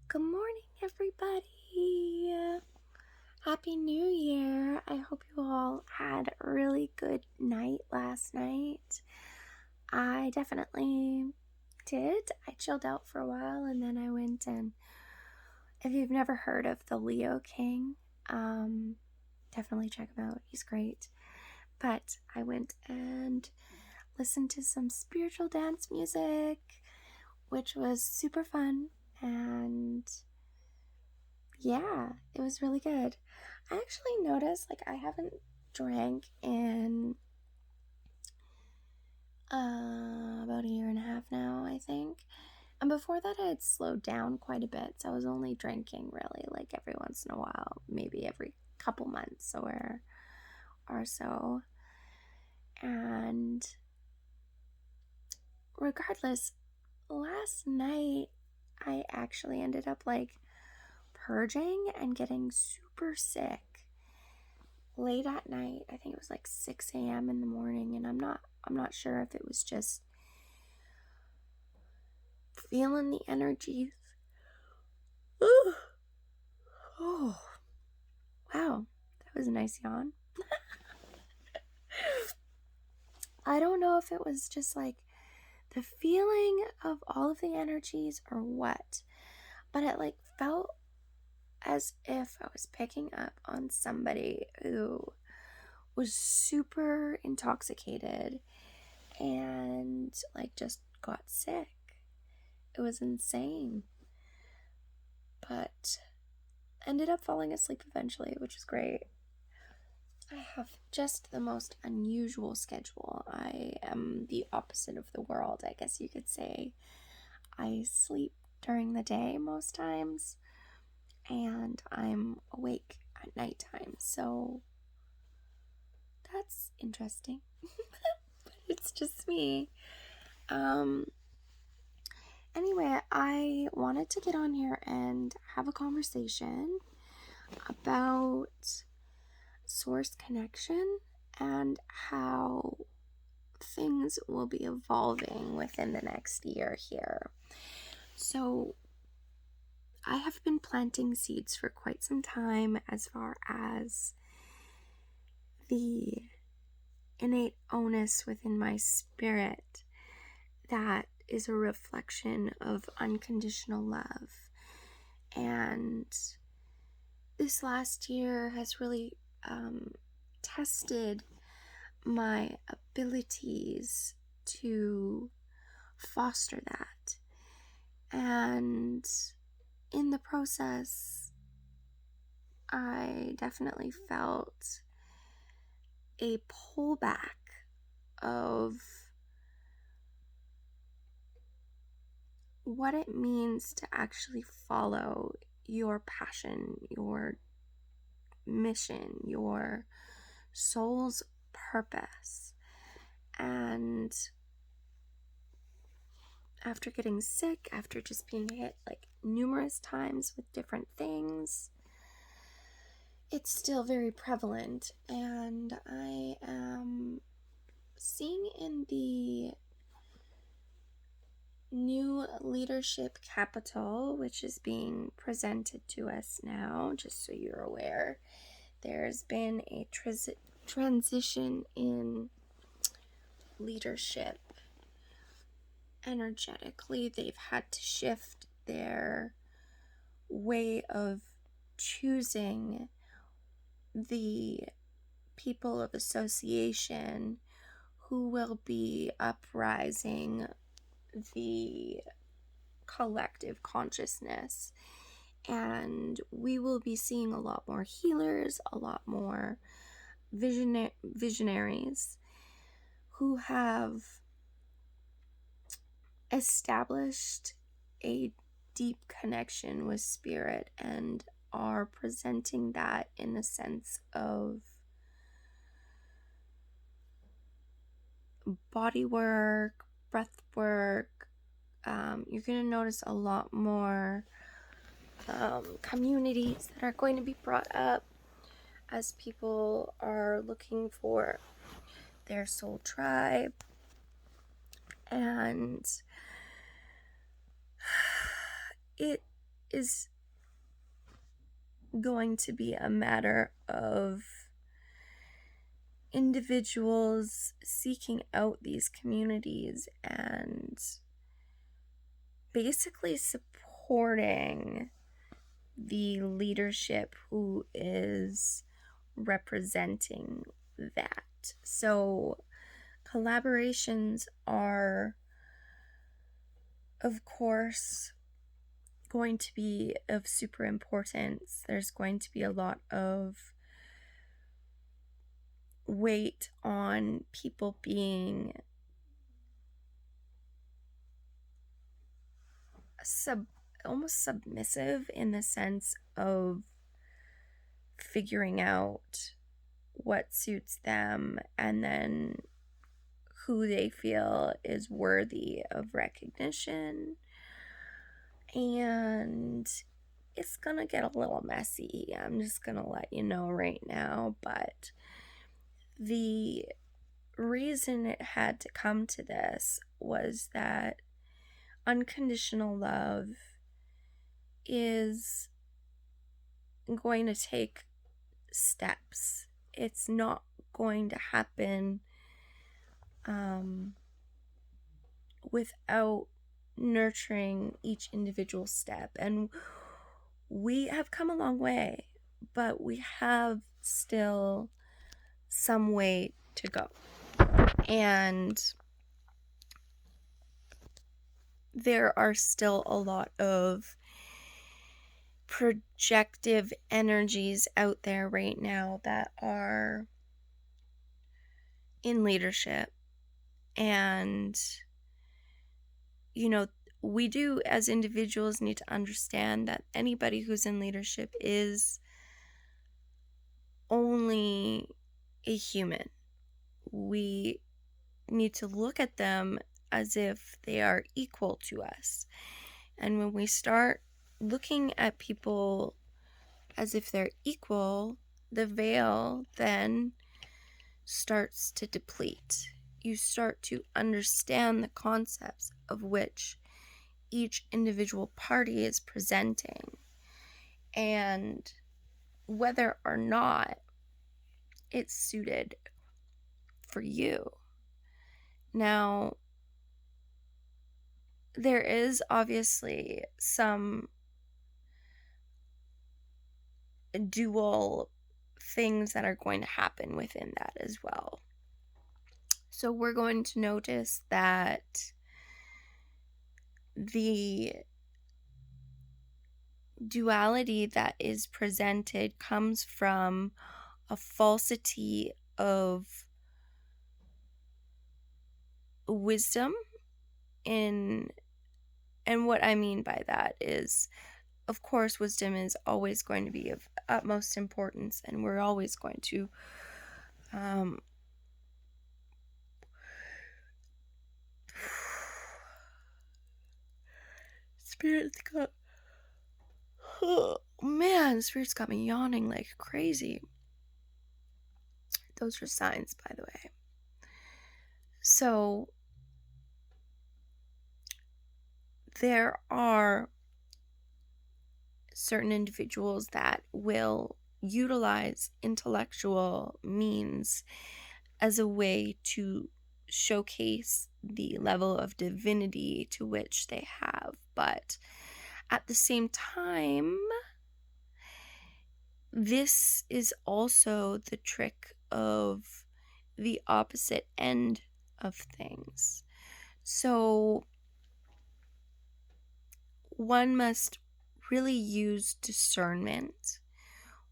Good morning, everybody. Happy New Year. I hope you all had a really good night last night. I definitely did. I chilled out for a while and then I went and, if you've never heard of the Leo King, definitely check him out. He's great. But I went and listened to some spiritual dance music, which was super fun, and yeah, it was really good. I actually noticed I haven't drank in about a year and a half now, I think. And before that, I had slowed down quite a bit, so I was only drinking really every once in a while, maybe every couple months or so. And regardless, last night I actually ended up purging and getting super sick late at night. I think it was 6 a.m. in the morning, and I'm not sure if it was just feeling the energies. Ooh. Oh, wow, that was a nice yawn. I don't know if it was just the feeling of all of the energies or what, but it felt as if I was picking up on somebody who was super intoxicated and just got sick. It was insane, but ended up falling asleep eventually, which is great. I have just the most unusual schedule. I am the opposite of the world, I guess you could say. I sleep during the day most times, and I'm awake at nighttime, so that's interesting. But it's just me. Anyway, I wanted to get on here and have a conversation about source connection and how things will be evolving within the next year here. So I have been planting seeds for quite some time as far as the innate onus within my spirit that is a reflection of unconditional love. And this last year has really tested my abilities to foster that. And in the process, I definitely felt a pullback of what it means to actually follow your passion, your mission, your soul's purpose. And after getting sick, after just being hit numerous times with different things, it's still very prevalent. And I am seeing in the new leadership capital, which is being presented to us now, just so you're aware, there's been a transition in leadership. Energetically, they've had to shift their way of choosing the people of association who will be uprising the collective consciousness. And we will be seeing a lot more healers, a lot more visionaries who have established a deep connection with spirit and are presenting that in a sense of body work, breath work. You're going to notice a lot more communities that are going to be brought up as people are looking for their soul tribe. And it is going to be a matter of individuals seeking out these communities and basically supporting the leadership who is representing that. So, collaborations are, of course, going to be of super importance. There's going to be a lot of weight on people being almost submissive in the sense of figuring out what suits them and then who they feel is worthy of recognition. And it's gonna get a little messy. I'm just gonna let you know right now, but the reason it had to come to this was that unconditional love is going to take steps. It's not going to happen without nurturing each individual step. And we have come a long way, but we have still some way to go. And there are still a lot of projective energies out there right now that are in leadership. And, we do as individuals need to understand that anybody who's in leadership is only a human. We need to look at them as if they are equal to us. And when we start looking at people as if they're equal, the veil then starts to deplete. You start to understand the concepts of which each individual party is presenting and whether or not it's suited for you. Now, there is obviously some dual things that are going to happen within that as well. So we're going to notice that the duality that is presented comes from a falsity of wisdom and what I mean by that is, of course, wisdom is always going to be of utmost importance, and we're always going to Spirit's got me yawning like crazy. Those are signs, by the way. So there are certain individuals that will utilize intellectual means as a way to showcase the level of divinity to which they have. But at the same time, this is also the trick of the opposite end of things. So one must really use discernment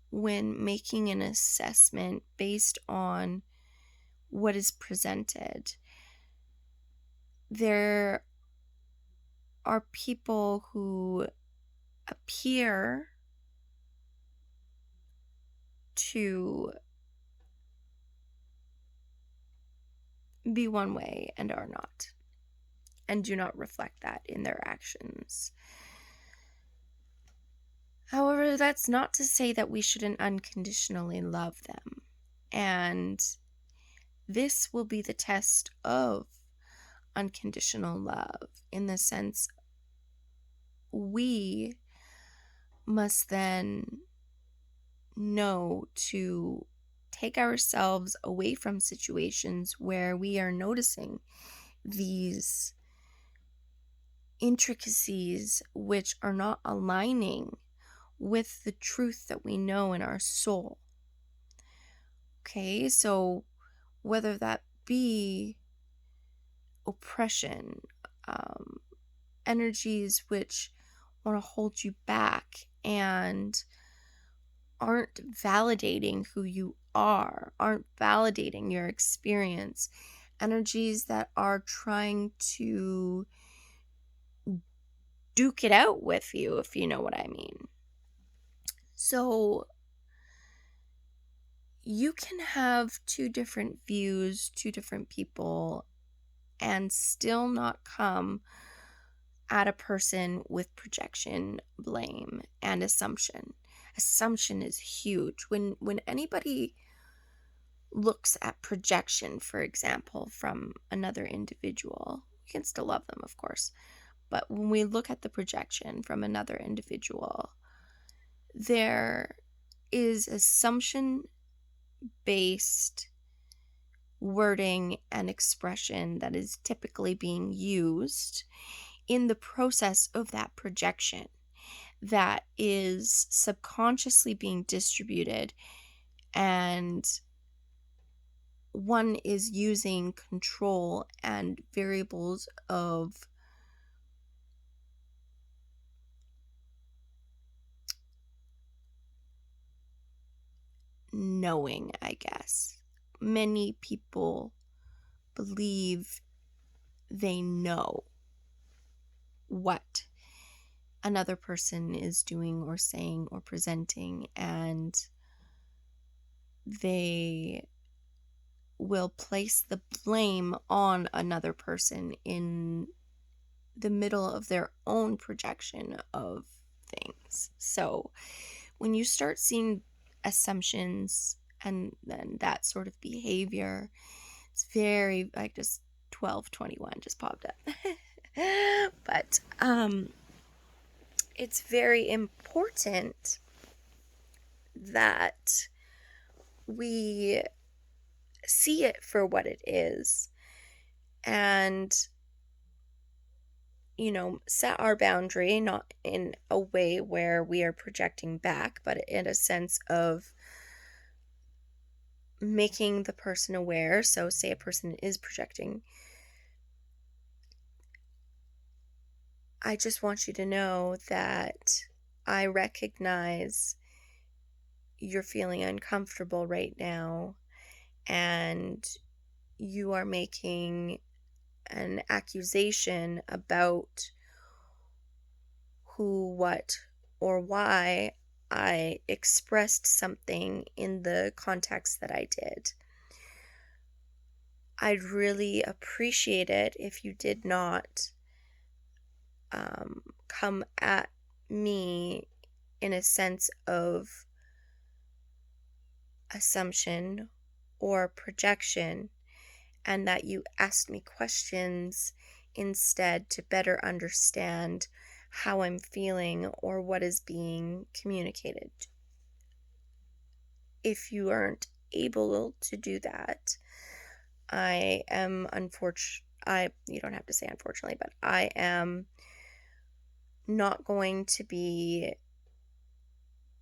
when making an assessment based on what is presented. There are people who appear to be one way and are not, and do not reflect that in their actions. However, that's not to say that we shouldn't unconditionally love them. And this will be the test of unconditional love, in the sense we must then know to take ourselves away from situations where we are noticing these intricacies which are not aligning with the truth that we know in our soul. Okay, so whether that be oppression, energies which want to hold you back and aren't validating who you are, aren't validating your experience, energies that are trying to duke it out with you, if you know what I mean. So you can have two different views, two different people, and still not come at a person with projection, blame, and assumption. Assumption is huge. When anybody looks at projection, for example, from another individual, you can still love them, of course, but when we look at the projection from another individual, there is assumption based wording and expression that is typically being used in the process of that projection that is subconsciously being distributed, and one is using control and variables of knowing, I guess. Many people believe they know what another person is doing or saying or presenting, and they will place the blame on another person in the middle of their own projection of things. So when you start seeing assumptions and then that sort of behavior, it's very like just 1221 just popped up. But it's very important that we see it for what it is and, set our boundary, not in a way where we are projecting back, but in a sense of making the person aware. So say a person is projecting, I just want you to know that I recognize you're feeling uncomfortable right now, and you are making an accusation about who, what, or why I expressed something in the context that I did. I'd really appreciate it if you did not come at me in a sense of assumption or projection, and that you asked me questions instead to better understand how I'm feeling or what is being communicated. If you aren't able to do that, I am you don't have to say unfortunately, but I am not going to be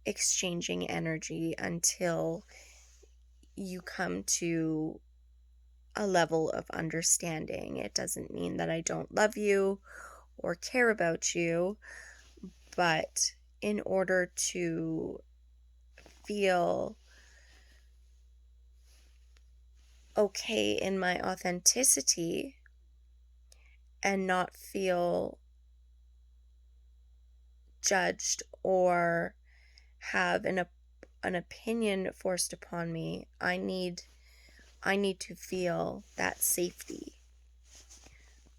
exchanging energy until you come to a level of understanding. It doesn't mean that I don't love you or care about you, but in order to feel okay in my authenticity and not feel judged or have an opinion forced upon me, I need to feel that safety.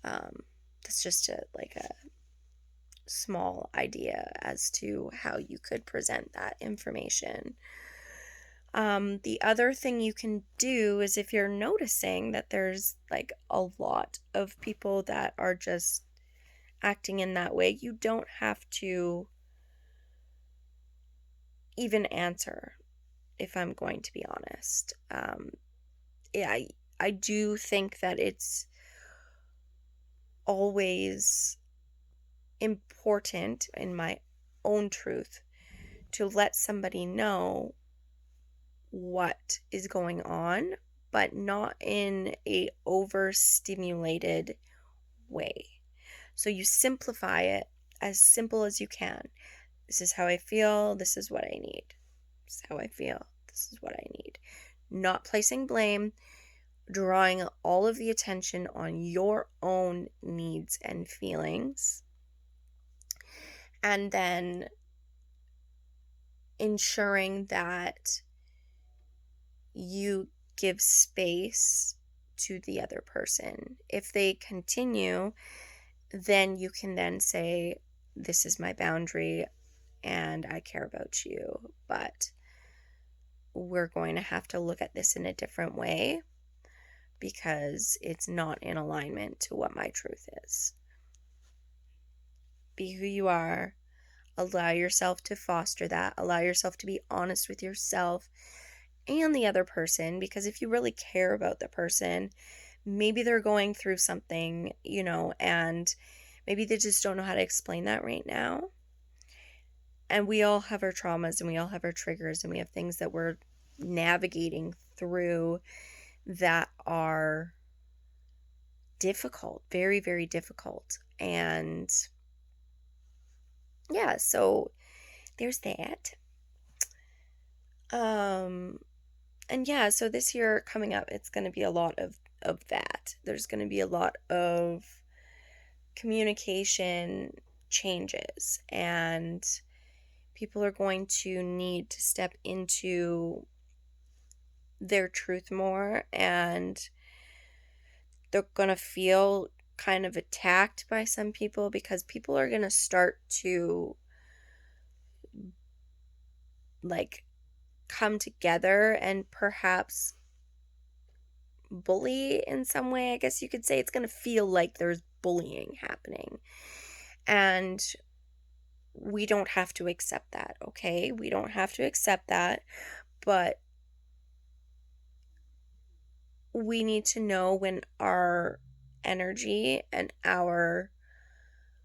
That's just a small idea as to how you could present that information. The other thing you can do is, if you're noticing that there's a lot of people that are just acting in that way, you don't have to even answer, if I'm going to be honest. Yeah, I do think that it's always important, in my own truth, to let somebody know what is going on, but not in a overstimulated way. So you simplify it as simple as you can. This is how I feel. This is what I need. This is how I feel. This is what I need. Not placing blame, drawing all of the attention on your own needs and feelings, and then ensuring that you give space to the other person. If they continue, then you can then say, this is my boundary and I care about you, but we're going to have to look at this in a different way because it's not in alignment to what my truth is. Be who you are. Allow yourself to foster that. Allow yourself to be honest with yourself and the other person, because if you really care about the person, maybe they're going through something, and maybe they just don't know how to explain that right now. And we all have our traumas and we all have our triggers and we have things that we're navigating through that are difficult, very, very difficult. And yeah, so there's that. And yeah, so this year coming up, it's going to be a lot of that. There's going to be a lot of communication changes, and people are going to need to step into their truth more, and they're going to feel kind of attacked by some people because people are going to start to like come together and perhaps bully in some way. I guess you could say it's going to feel like there's bullying happening. And we don't have to accept that, okay? We don't have to accept that, but we need to know when our energy and our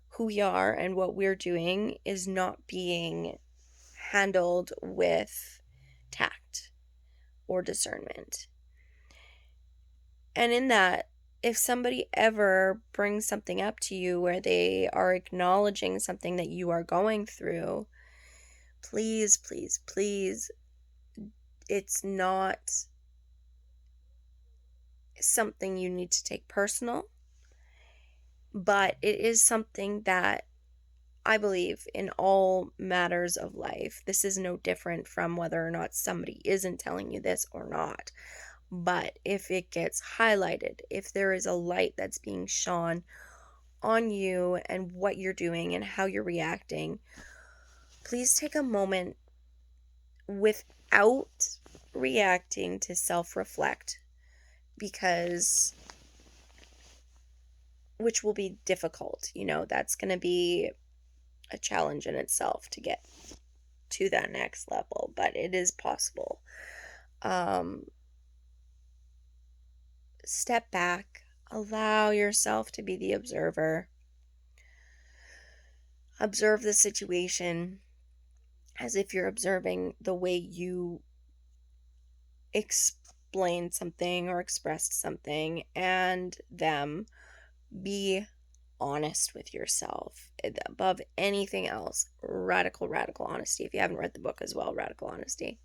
who we are and what we're doing is not being handled with tact or discernment. And in that, if somebody ever brings something up to you where they are acknowledging something that you are going through, please, please, please, it's not something you need to take personal, but it is something that I believe in all matters of life. This is no different from whether or not somebody isn't telling you this or not. But if it gets highlighted, if there is a light that's being shone on you and what you're doing and how you're reacting, please take a moment without reacting to self-reflect, because which will be difficult. That's going to be a challenge in itself to get to that next level, but it is possible. Step back, allow yourself to be the observer. Observe the situation as if you're observing the way you explained something or expressed something, and them. Be honest with yourself above anything else. Radical honesty. If you haven't read the book as well, Radical Honesty,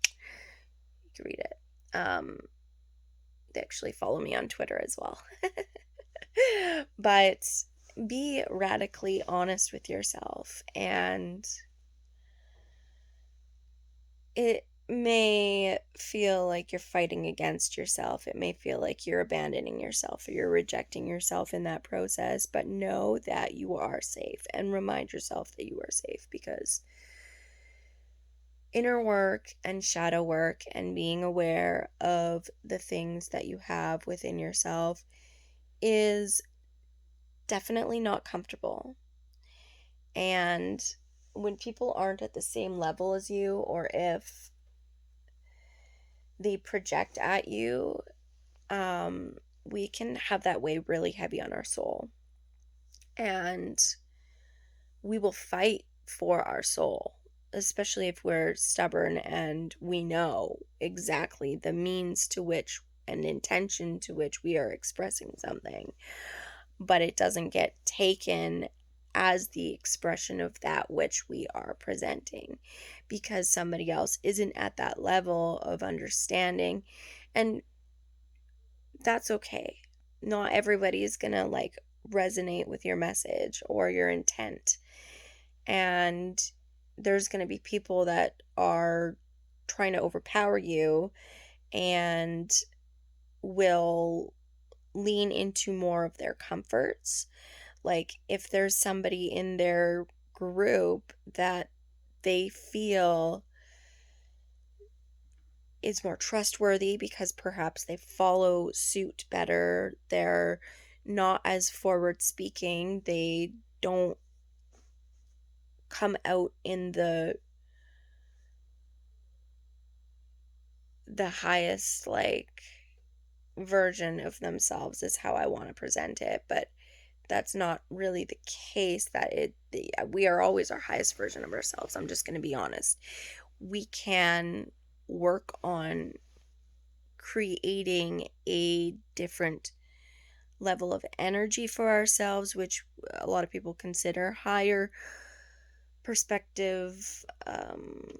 you can read it. They actually follow me on Twitter as well. But be radically honest with yourself, and it may feel like you're fighting against yourself. It may feel like you're abandoning yourself or you're rejecting yourself in that process, but know that you are safe and remind yourself that you are safe, because inner work and shadow work and being aware of the things that you have within yourself is definitely not comfortable. And when people aren't at the same level as you, or if they project at you, um, we can have that weigh really heavy on our soul. And we will fight for our soul, especially if we're stubborn and we know exactly the means to which and intention to which we are expressing something, but it doesn't get taken as the expression of that which we are presenting because somebody else isn't at that level of understanding. And that's okay. Not everybody is gonna like resonate with your message or your intent. And there's gonna be people that are trying to overpower you and will lean into more of their comforts. Like if there's somebody in their group that they feel is more trustworthy because perhaps they follow suit better, they're not as forward speaking, they don't come out in the highest like version of themselves is how I want to present it, but that's not really the case. We are always our highest version of ourselves. I'm just going to be honest. We can work on creating a different level of energy for ourselves, which a lot of people consider higher perspective,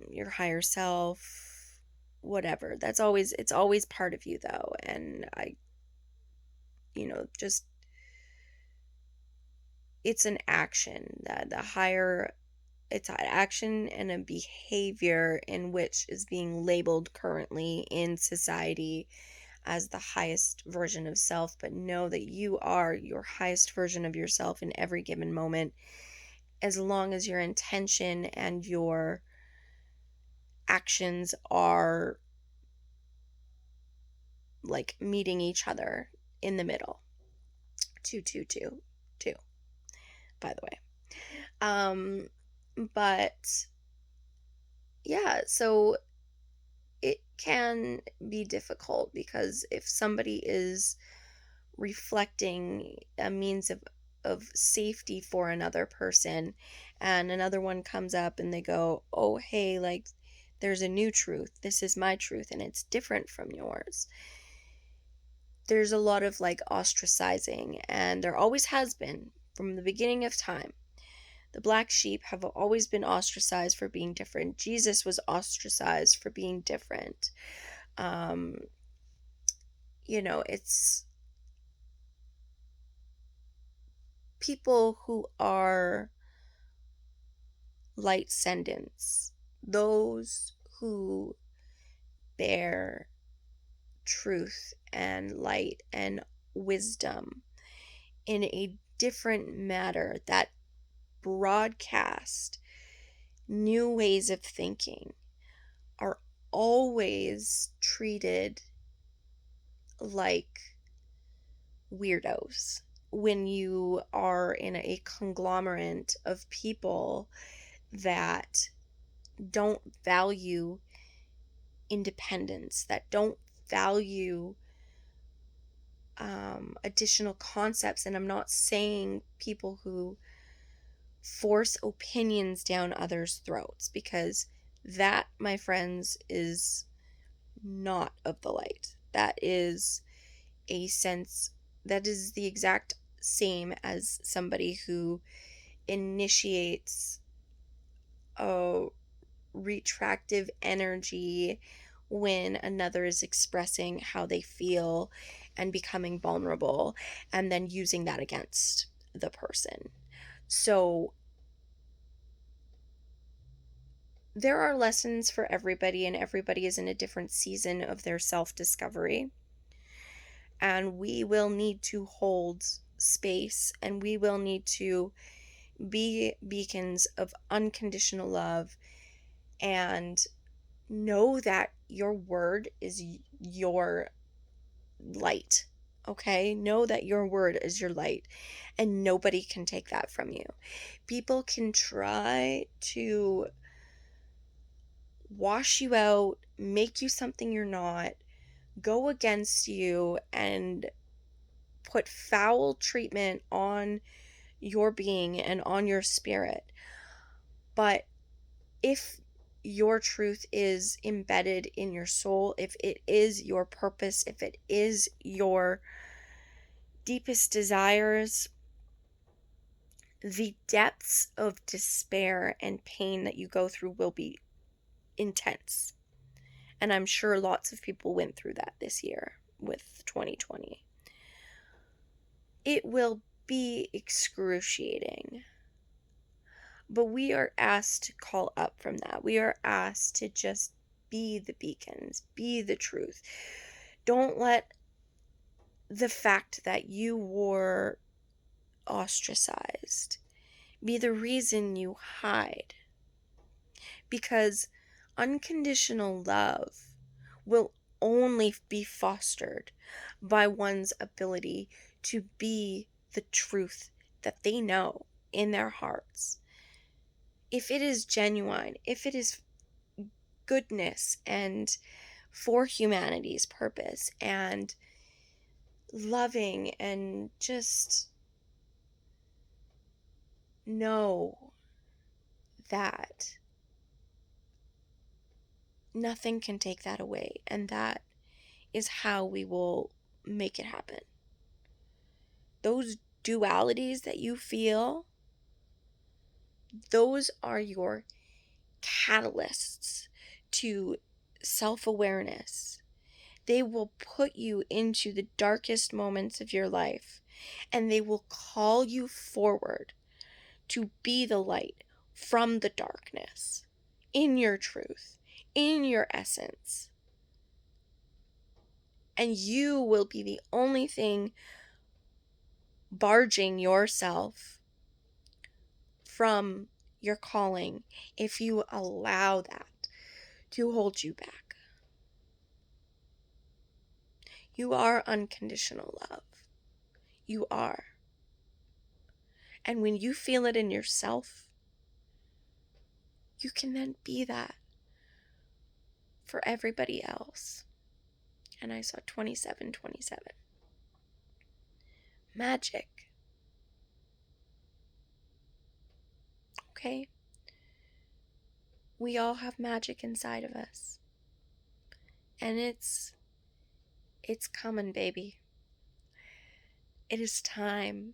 your higher self, whatever. It's always part of you though. And just it's an action. The higher, it's an action and a behavior in which is being labeled currently in society as the highest version of self, but know that you are your highest version of yourself in every given moment, as long as your intention and your actions are like meeting each other in the middle. 2 2 2 2, by the way. But yeah, so it can be difficult because if somebody is reflecting a means of safety for another person and another one comes up and they go, oh hey, like there's a new truth, this is my truth and it's different from yours, there's a lot of like ostracizing, and there always has been from the beginning of time. The black sheep have always been ostracized for being different. Jesus was ostracized for being different. um it's people who are light sendants, those who bear truth and light and wisdom in a different matter, that broadcast new ways of thinking, are always treated like weirdos. When you are in a conglomerate of people that don't value independence, that don't value additional concepts. And I'm not saying people who force opinions down others' throats, because that, my friends, is not of the light. That is a sense, that is the exact same as somebody who initiates a retractive energy when another is expressing how they feel and becoming vulnerable, and then using that against the person. So there are lessons for everybody, and everybody is in a different season of their self-discovery. And we will need to hold space, and we will need to be beacons of unconditional love, and know that your word is your light. okay? Know that your word is your light, and nobody can take that from you. People can try to wash you out, make you something you're not, go against you, and put foul treatment on your being and on your spirit. But if your truth is embedded in your soul, if it is your purpose, if it is your deepest desires, the depths of despair and pain that you go through will be intense. And I'm sure lots of people went through that this year with 2020. It will be excruciating. But we are asked to call up from that. We are asked to just be the beacons, be the truth. Don't let the fact that you were ostracized be the reason you hide. Because unconditional love will only be fostered by one's ability to be the truth that they know in their hearts. If it is genuine, if it is goodness and for humanity's purpose and loving, and just know that nothing can take that away, and that is how we will make it happen. Those dualities that you feel, those are your catalysts to self-awareness. They will put you into the darkest moments of your life, and they will call you forward to be the light from the darkness, in your truth, in your essence. And you will be the only thing barging yourself from your calling if you allow that to hold you back. You are unconditional love. You are. And when you feel it in yourself, you can then be that for everybody else. And I saw 2727. Magic. Okay? We all have magic inside of us. And it's coming, baby. It is time.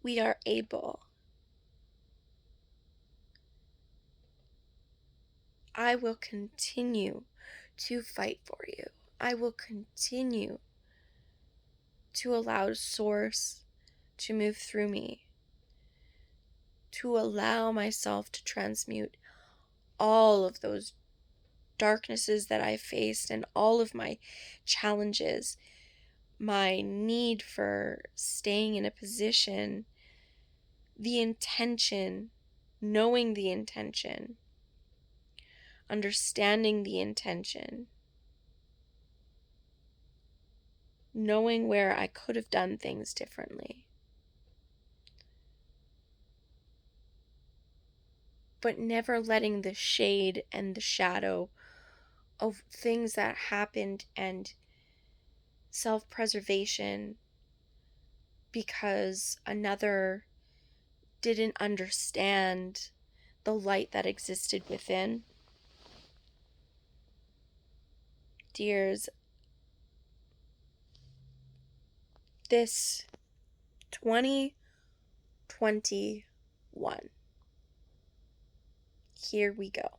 We are able. I will continue to fight for you. I will continue to allow Source to move through me, to allow myself to transmute all of those darknesses that I faced and all of my challenges, my need for staying in a position, the intention, knowing the intention, understanding the intention, knowing where I could have done things differently. But never letting the shade and the shadow of things that happened and self-preservation because another didn't understand the light that existed within. Dears, this 2021, here we go.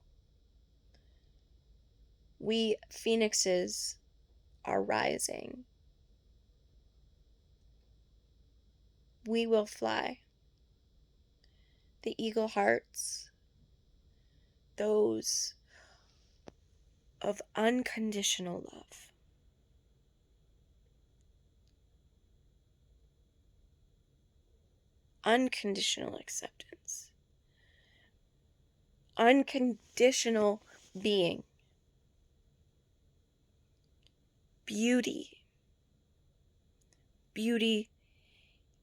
We phoenixes are rising. We will fly. The eagle hearts, those of unconditional love, unconditional acceptance, unconditional being, beauty, beauty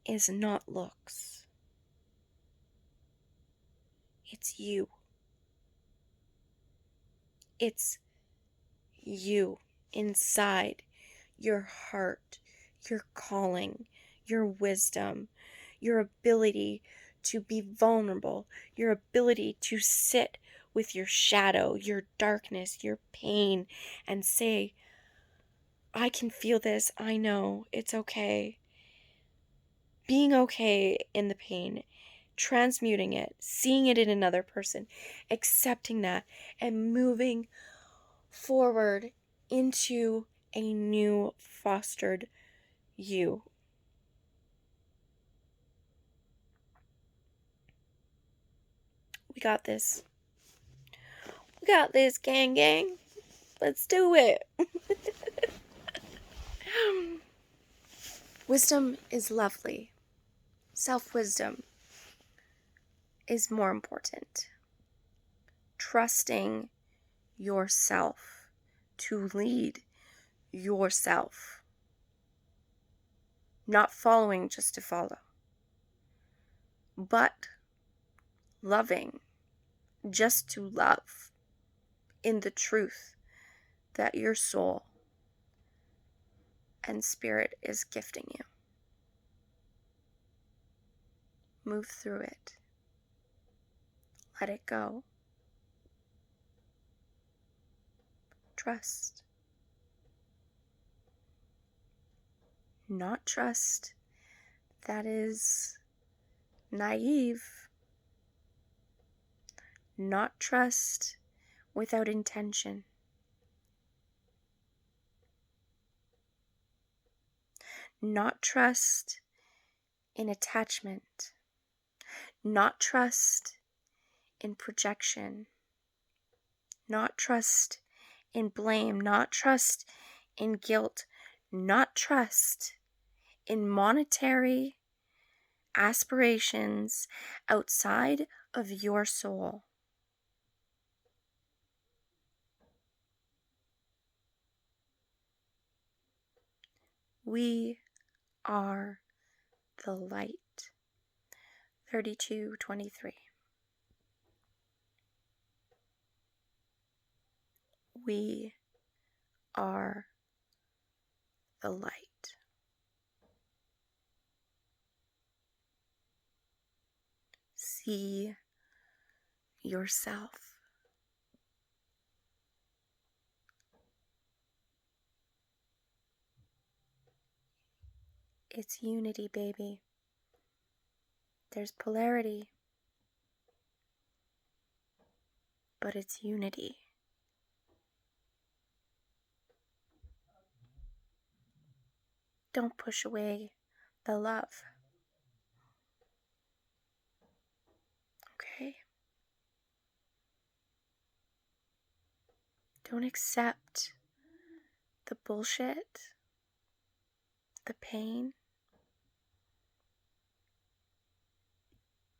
is not looks. It's you. It's you inside your heart, your calling, your wisdom, your ability to be vulnerable, your ability to sit with your shadow, your darkness, your pain, and say, I can feel this. I know it's okay. Being okay in the pain, transmuting it, seeing it in another person, accepting that, and moving forward into a new fostered you. We got this. We got this, gang, gang. Let's do it. Wisdom is lovely. Self-wisdom is more important. Trusting yourself to lead yourself. Not following just to follow, but loving just to love in the truth that your soul and spirit is gifting you. Move through it. Let it go. Trust. Not trust that is naive. Not trust without intention. Not trust in attachment. Not trust in projection. Not trust in blame. Not trust in guilt. Not trust in monetary aspirations outside of your soul. We are the light. 32:23. We are the light. See yourself. It's unity, baby. There's polarity, but it's unity. Don't push away the love. Okay? Don't accept the bullshit, the pain,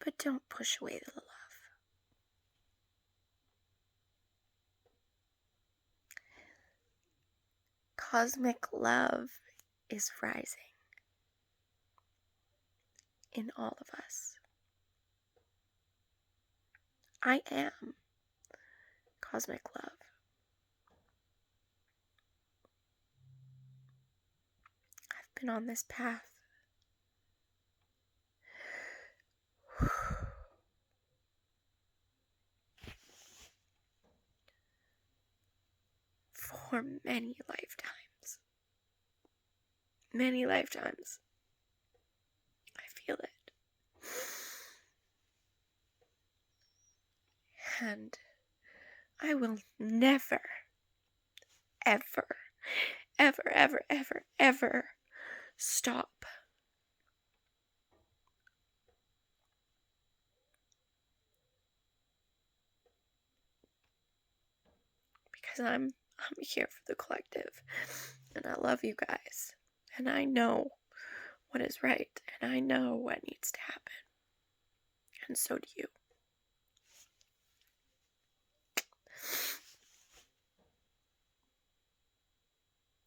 but don't push away the love. Cosmic love is rising in all of us. I am cosmic love. I've been on this path for many lifetimes. Many lifetimes. I feel it. And I will never, ever, ever, ever, ever, ever stop. Because I'm here for the collective. And I love you guys. And I know what is right. And I know what needs to happen. And so do you.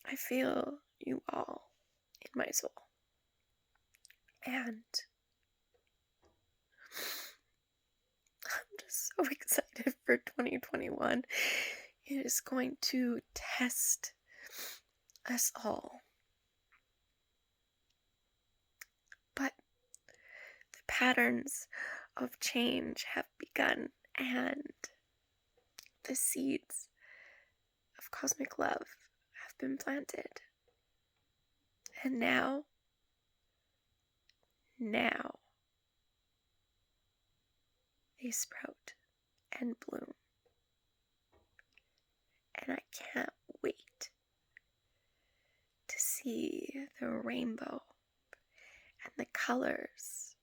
I feel you all in my soul. And I'm just so excited for 2021. It is going to test us all. But the patterns of change have begun, and the seeds of cosmic love have been planted. And now, they sprout and bloom. And I can't wait to see the rainbow and the colors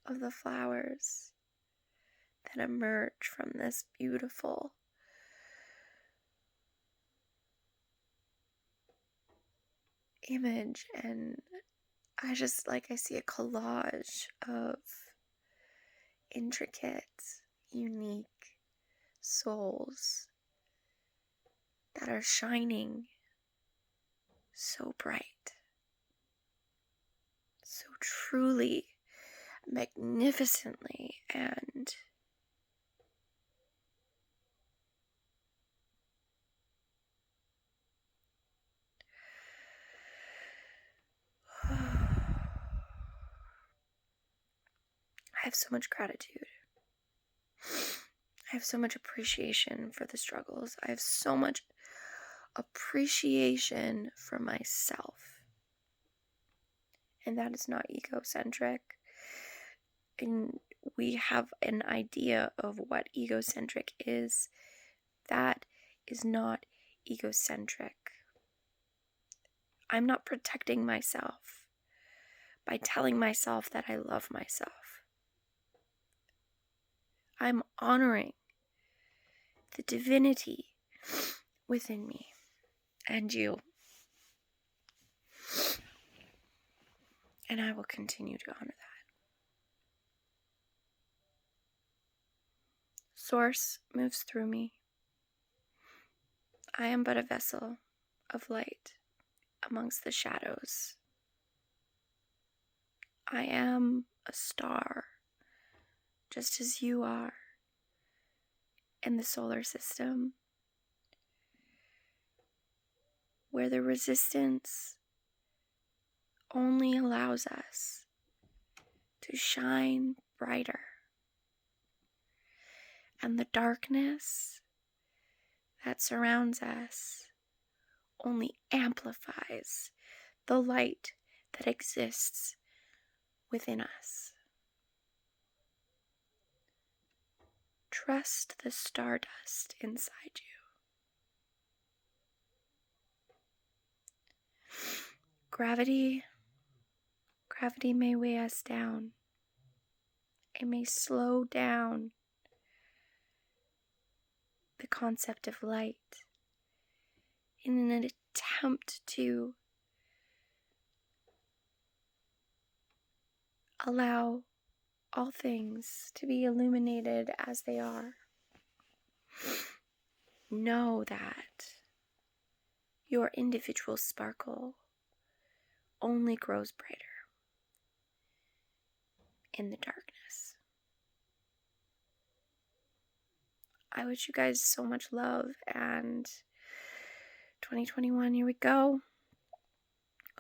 of the flowers that emerge from this beautiful image. And I see a collage of intricate, unique souls that are shining so bright, so truly magnificently, and I have so much gratitude. I have so much appreciation for the struggles. I have so much appreciation for myself. And that is not egocentric. And we have an idea of what egocentric is. That is not egocentric. I'm not protecting myself by telling myself that I love myself. I'm honoring the divinity within me and you. And I will continue to honor that. Source moves through me. I am but a vessel of light amongst the shadows. I am a star, just as you are, in the solar system, where the resistance only allows us to shine brighter, and the darkness that surrounds us only amplifies the light that exists within us. Trust the stardust inside you. Gravity may weigh us down. It may slow down the concept of light in an attempt to allow all things to be illuminated as they are. Know that your individual sparkle only grows brighter in the darkness. I wish you guys so much love, and 2021, here we go.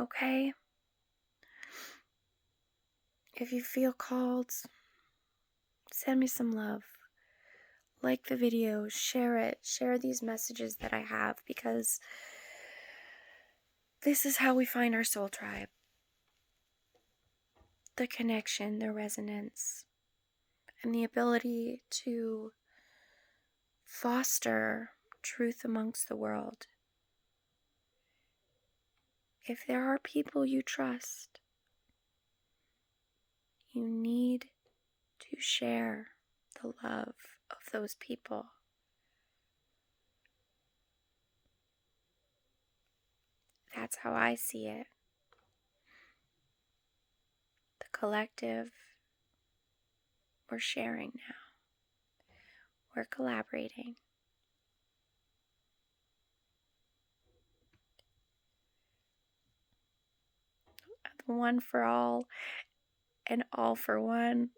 Okay? If you feel called, send me some love. Like the video, share it, share these messages that I have, because this is how we find our soul tribe. The connection, the resonance, and the ability to foster truth amongst the world. If there are people you trust, you need to share the love of those people. That's how I see it. The collective, we're sharing now. We're collaborating. one for all and all for one.